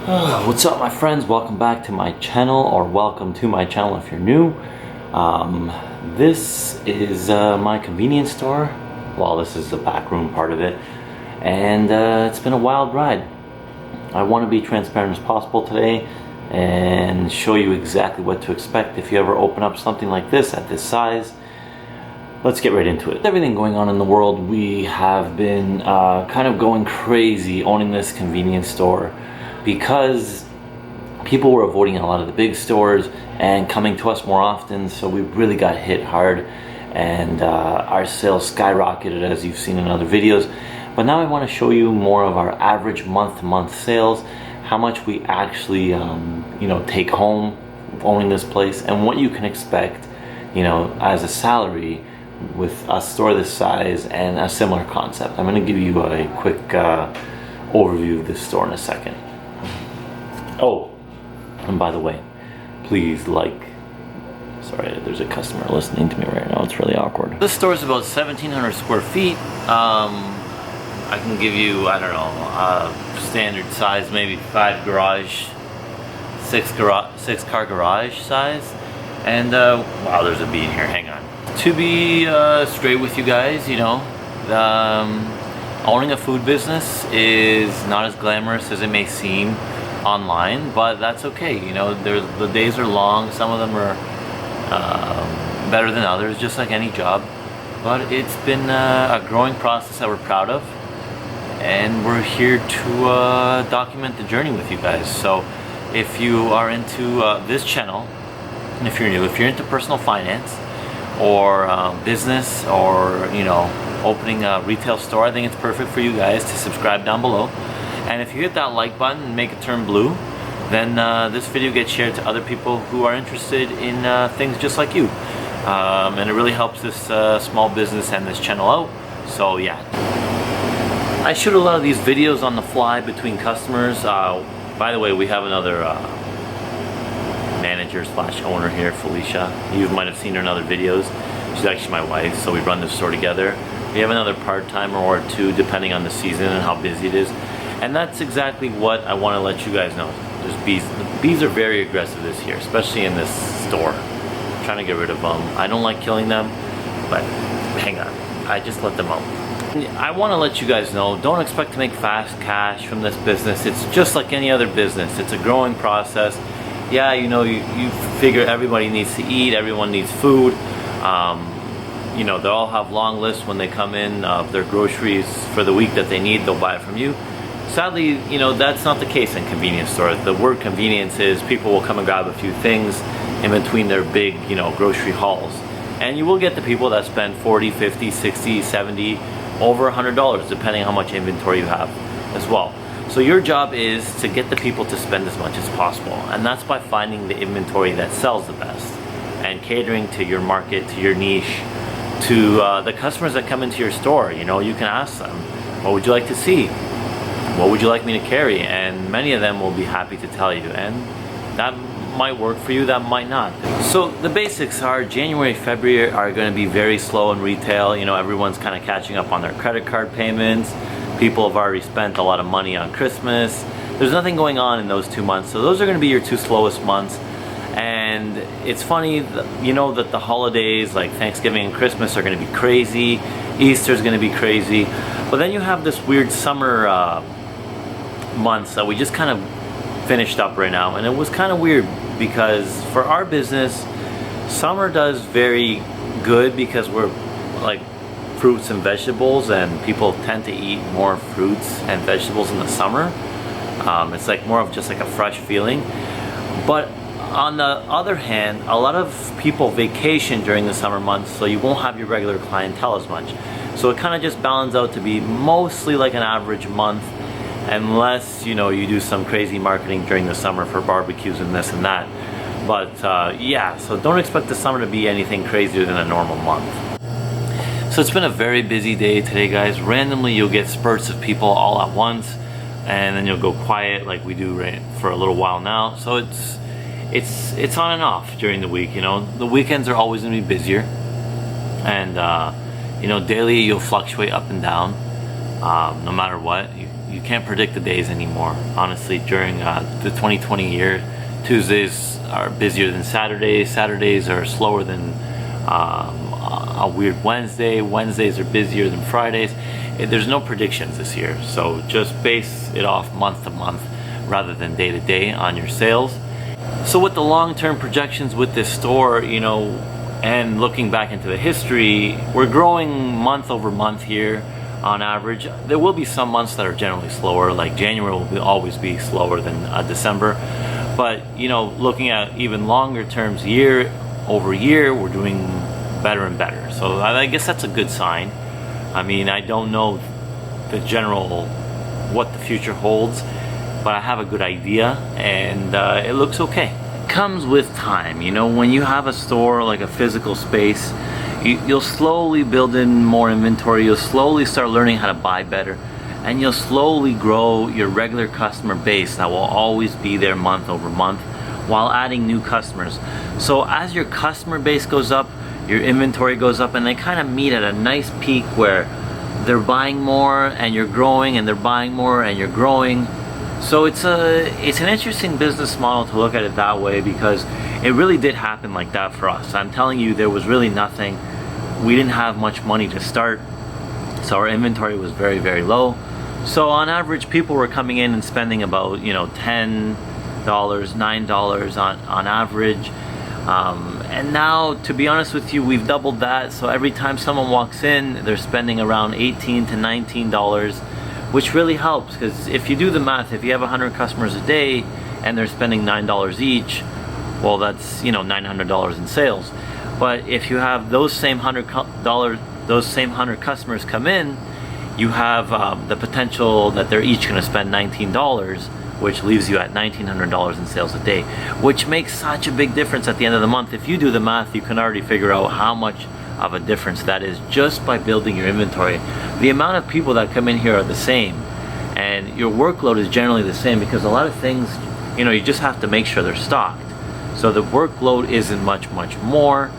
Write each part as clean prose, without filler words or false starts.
What's up, my friends? Welcome back to my channel, or welcome to my channel if you're new. This is my convenience store. Well, this is the back room part of it, and it's been a wild ride. I want to be transparent as possible today and show you exactly what to expect if you ever open up something like this at this size. Let's get right into it. Everything going on in the world, we have been kind of going crazy owning this convenience store, because people were avoiding a lot of the big stores and coming to us more often, so we really got hit hard, and our sales skyrocketed, as you've seen in other videos. But now I want to show you more of our average month-to-month sales, how much we actually take home owning this place, and what you can expect as a salary with a store this size and a similar concept. I'm going to give you a quick overview of this store in a second. Oh, and by the way, please sorry, there's a customer listening to me right now. It's really awkward. This store is about 1,700 square feet. I can give you, I don't know, standard size, maybe 6 car garage size. And wow, there's a bee in here, hang on. To be straight with you guys, owning a food business is not as glamorous as it may seem online, but that's okay. The days are long. Some of them are better than others, just like any job. But it's been a growing process that we're proud of, and we're here to document the journey with you guys. So if you are into this channel, and if you're new, if you're into personal finance or business, or opening a retail store, I think it's perfect for you guys to subscribe down below. And if you hit that like button and make it turn blue, then this video gets shared to other people who are interested in things just like you. And it really helps this small business and this channel out. So yeah. I shoot a lot of these videos on the fly between customers. By the way, we have another manager / owner here, Felicia. You might have seen her in other videos. She's actually my wife, so we run this store together. We have another part-timer or two, depending on the season and how busy it is. And that's exactly what I want to let you guys know. There's bees. The bees are very aggressive this year, especially in this store. I'm trying to get rid of them. I don't like killing them, but hang on. I just let them out. I want to let you guys know, don't expect to make fast cash from this business. It's just like any other business. It's a growing process. Yeah, you figure everybody needs to eat, everyone needs food. They all have long lists when they come in of their groceries for the week that they need. They'll buy it from you. Sadly, that's not the case in convenience stores. The word convenience is people will come and grab a few things in between their big, grocery hauls. And you will get the people that spend 40, 50, 60, 70, over $100, depending how much inventory you have as well. So your job is to get the people to spend as much as possible. And that's by finding the inventory that sells the best and catering to your market, to your niche, to the customers that come into your store. You can ask them, what would you like to see? What would you like me to carry? And many of them will be happy to tell you, and that might work for you, that might not. So the basics are January, February are going to be very slow in retail. Everyone's kind of catching up on their credit card payments. People have already spent a lot of money on Christmas. There's nothing going on in those 2 months, so those are going to be your 2 slowest months. And it's funny, that the holidays like Thanksgiving and Christmas are going to be crazy. Easter's going to be crazy. But then you have this weird summer months that we just kind of finished up right now, and it was kind of weird because for our business, summer does very good because we're like fruits and vegetables, and people tend to eat more fruits and vegetables in the summer. It's like more of just like a fresh feeling. But on the other hand, a lot of people vacation during the summer months, so you won't have your regular clientele as much. So it kind of just balances out to be mostly like an average month, unless you do some crazy marketing during the summer for barbecues and this and that. But yeah, so don't expect the summer to be anything crazier than a normal month. So it's been a very busy day today, guys. Randomly you'll get spurts of people all at once, and then you'll go quiet like we do for a little while now. So it's on and off during the week. The weekends are always going to be busier, and daily you'll fluctuate up and down, no matter what. You can't predict the days anymore. Honestly, during the 2020 year, Tuesdays are busier than Saturdays. Saturdays are slower than a weird Wednesday. Wednesdays are busier than Fridays. There's no predictions this year, so just base it off month to month rather than day to day on your sales. So with the long-term projections with this store, you know, and looking back into the history, we're growing month over month here on average. There will be some months that are generally slower, like January will always be slower than December. But, you know, looking at even longer terms, year over year, we're doing better and better. So I guess that's a good sign. I mean, I don't know the general what the future holds, but I have a good idea, and it looks okay. It comes with time, you know. When you have a store, like a physical space, you'll slowly build in more inventory. You'll slowly start learning how to buy better, and you'll slowly grow your regular customer base that will always be there month over month, while adding new customers. So as your customer base goes up, your inventory goes up, and they kind of meet at a nice peak where they're buying more and you're growing, and they're buying more and you're growing. So it's an interesting business model to look at it that way, because it really did happen like that for us. I'm telling you, there was really nothing. We didn't have much money to start, so our inventory was very, very low. So on average, people were coming in and spending about, you know, $10, $9 on average. And now, to be honest with you, we've doubled that. So every time someone walks in, they're spending around $18 to $19, which really helps, because if you do the math, if you have 100 customers a day and they're spending $9 each, well, that's, you know, $900 in sales. But if you have those same $100 customers come in, you have the potential that they're each going to spend $19, which leaves you at $1,900 in sales a day, which makes such a big difference at the end of the month. If you do the math, you can already figure out how much of a difference that is just by building your inventory. The amount of people that come in here are the same, and your workload is generally the same, because a lot of things, you know, you just have to make sure they're stocked. So the workload isn't much more,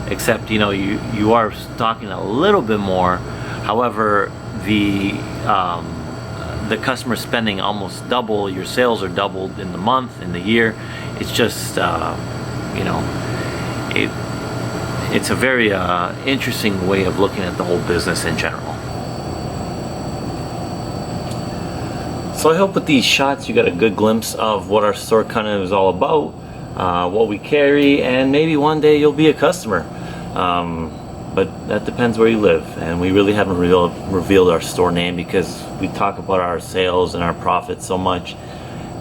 except, you know, you are stocking a little bit more. However, the customer spending almost double, your sales are doubled in the month, in the year. It's just, you know, it's a very interesting way of looking at the whole business in general. So I hope with these shots you got a good glimpse of what our store kind of is all about, what we carry, and maybe one day you'll be a customer. But that depends where you live, and we really haven't revealed our store name, because we talk about our sales and our profits so much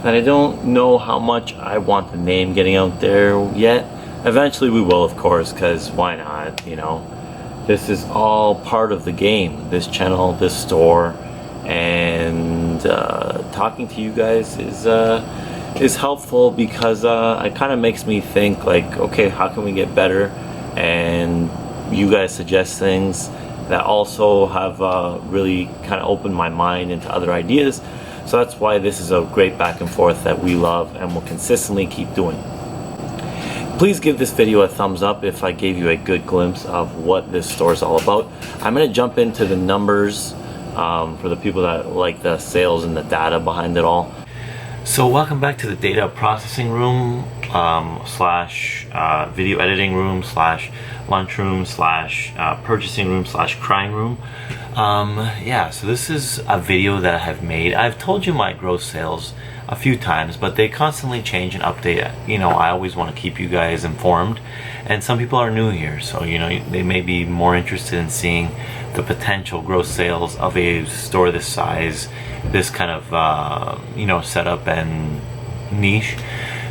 that I don't know how much I want the name getting out there yet. Eventually we will, of course, because why not, you know. This is all part of the game, this channel, this store, and talking to you guys is helpful, because it kind of makes me think, like, okay, how can we get better? And you guys suggest things that also have really kind of opened my mind into other ideas. So that's why this is a great back and forth that we love and will consistently keep doing. Please give this video a thumbs up if I gave you a good glimpse of what this store is all about. I'm going to jump into the numbers for the people that like the sales and the data behind it all. So welcome back to the data processing room slash video editing room slash lunchroom slash purchasing room slash crying room. Yeah, so this is a video that I have made. I've told you my gross sales a few times, but they constantly change and update. You know, I always want to keep you guys informed, and some people are new here, so you know, they may be more interested in seeing the potential gross sales of a store this size, this kind of you know, setup and niche.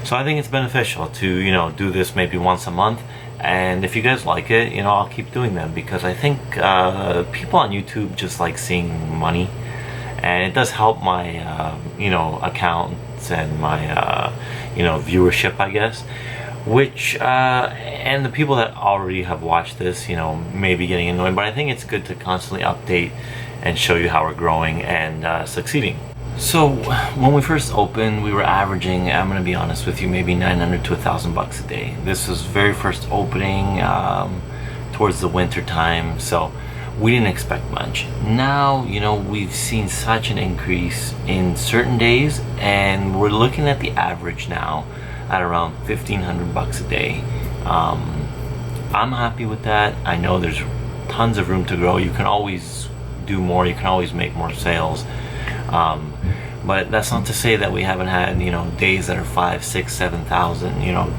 So I think it's beneficial to, you know, do this maybe once a month, and if you guys like it, you know, I'll keep doing them, because I think people on YouTube just like seeing money, and it does help my you know, accounts and my you know, viewership, I guess, which and the people that already have watched this, you know, may be getting annoyed, but I think it's good to constantly update and show you how we're growing and succeeding. So when we first opened, we were averaging, I'm gonna be honest with you, maybe 900 to 1,000 bucks a day. This was very first opening towards the winter time, so we didn't expect much. Now, you know, we've seen such an increase in certain days, and we're looking at the average now at around $1,500 a day. I'm happy with that. I know there's tons of room to grow. You can always do more. You can always make more sales. But that's not to say that we haven't had, you know, days that are 5, 6, 7,000, you know,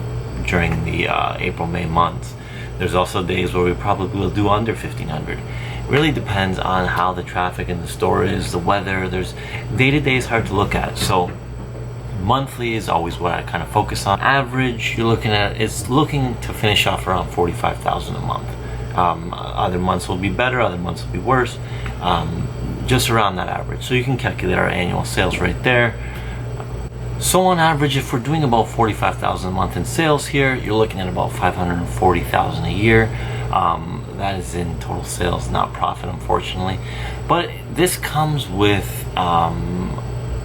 during the April, May months. There's also days where we probably will do under 1,500. It really depends on how the traffic in the store is, the weather. There's day-to-day is hard to look at. So monthly is always what I kind of focus on. Average, you're looking at, it's looking to finish off around 45,000 a month. Other months will be better, other months will be worse. Just around that average. So you can calculate our annual sales right there. So on average, if we're doing about 45,000 a month in sales here, you're looking at about 540,000 a year. That is in total sales, not profit, unfortunately. But this comes with a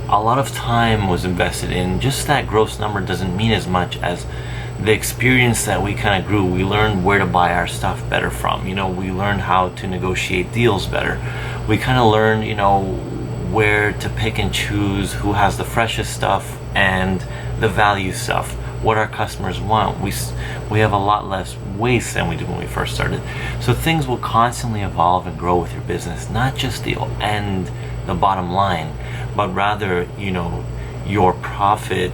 lot of time was invested in. Just that gross number doesn't mean as much as the experience that we kind of grew. We learned where to buy our stuff better from. You know, we learned how to negotiate deals better. We kind of learned, you know, where to pick and choose who has the freshest stuff and the value stuff, what our customers want. We have a lot less waste than we did when we first started. So things will constantly evolve and grow with your business, not just the end, the bottom line, but rather, you know, your profit,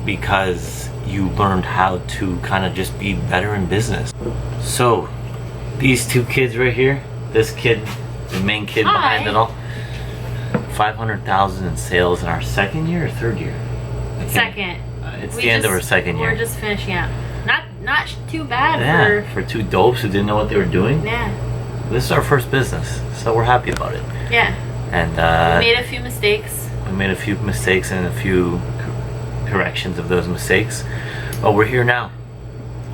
because you learned how to kind of just be better in business. So these two kids right here, this kid, the main kid behind it all, 500,000 in sales in our second year or third year? Second. It's the end of our second year. We're just finishing up. Not too bad. Yeah, for two dopes who didn't know what they were doing. Yeah. This is our first business, so we're happy about it. Yeah. And we made a few mistakes. We made a few mistakes and a few corrections of those mistakes, but we're here now.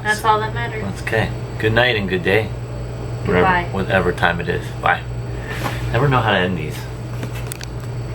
That's all that matters. That's okay. Good night and good day. Goodbye. Whatever time it is. Bye. Never know how to end these.